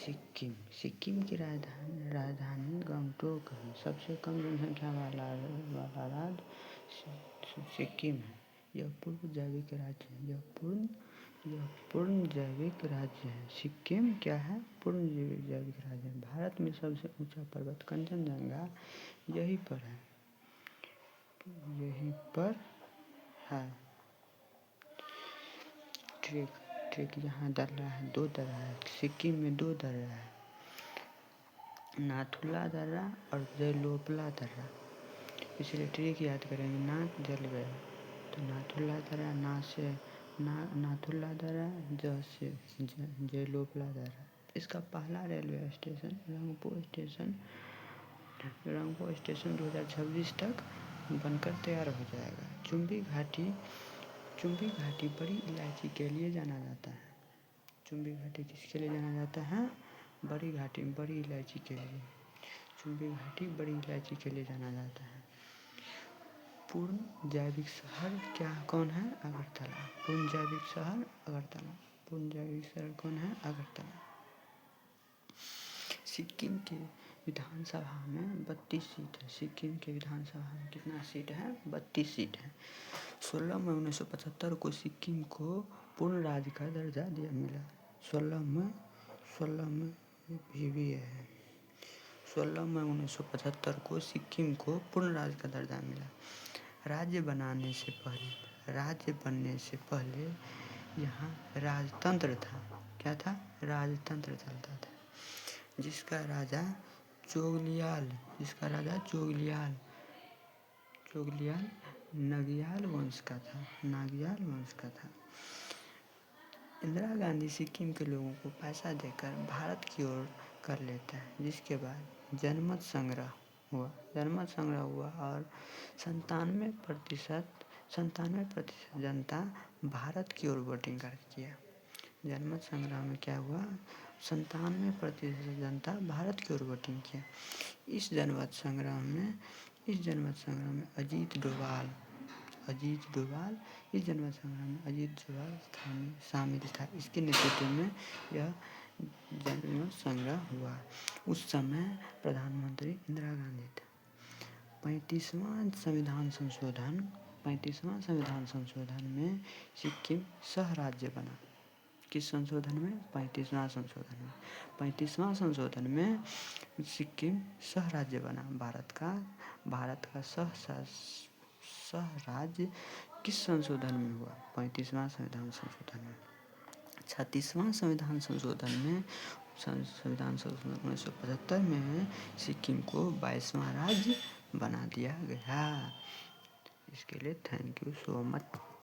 सिक्किम की राजधानी गंगटोक है। सबसे कम जनसंख्या वाला राज्य सिक्किम है। यह पूर्ण जैविक राज्य है। यह पूर्ण जैविक राज्य है। सिक्किम क्या है? पूर्ण जैविक राज्य है। भारत में सबसे ऊंचा पर्वत कंचनजंगा यहीं पर है। ट्रेक यहाँ दर्रा है, 2 दर्रा है। सिक्किम में 2 दर्रा है, नाथुला दर्रा और जैलोपला दर्रा। इसलिए ट्रेक याद करेंगे। नाक जल गया तो नाथुला दर्रा, नाथुला दर्रा, ज से जैलोपला दर्रा। इसका पहला रेलवे स्टेशन रंगपो स्टेशन 2026 तक बनकर तैयार हो जाएगा। चुम्बी घाटी बड़ी इलायची के लिए जाना जाता है। चुम्बी घाटी किसके लिए जाना जाता है? बड़ी इलायची के लिए। चुम्बी घाटी बड़ी इलायची के लिए जाना जाता है। पूर्ण जैविक शहर कौन है? अगरतला। पूर्ण जैविक शहर कौन है? अगरतला। सिक्किम के विधानसभा में 32 सीट है। सिक्किम के विधानसभा में कितना सीट है? 32 सीट है। 16 मई 1975 को सिक्किम को पूर्ण राज्य का दर्जा मिला। 16 मई 1975 को सिक्किम को पूर्ण राज्य का दर्जा मिला। राज्य बनने से पहले यहाँ राजतंत्र था। क्या था? राजतंत्र चलता था, जिसका राजा चोगलियाल नागियाल वंश का था। इंदिरा गांधी सिक्किम के लोगों को पैसा देकर भारत की ओर कर लेता है, जिसके बाद जनमत संग्रह हुआ और 97% जनता भारत की ओर वोटिंग कर किया। जनमत संग्रह में क्या हुआ? 97% जनता भारत की ओर वोटिंग किया। इस जनमत संग्रह में अजीत डोभाल शामिल था। इसके नेतृत्व में यह जनमत संग्रह हुआ। उस समय प्रधानमंत्री इंदिरा गांधी था। 35वां संविधान संशोधन में सिक्किम सह राज्य बना। किस संशोधन में? 35वां संशोधन में सिक्किम सह राज्य बना। भारत का सह राज्य किस संशोधन में हुआ? 35वां संविधान संशोधन में। 36वां संविधान संशोधन 1975 में सिक्किम को 22वां राज्य बना दिया गया। इसके लिए थैंक यू सो मच।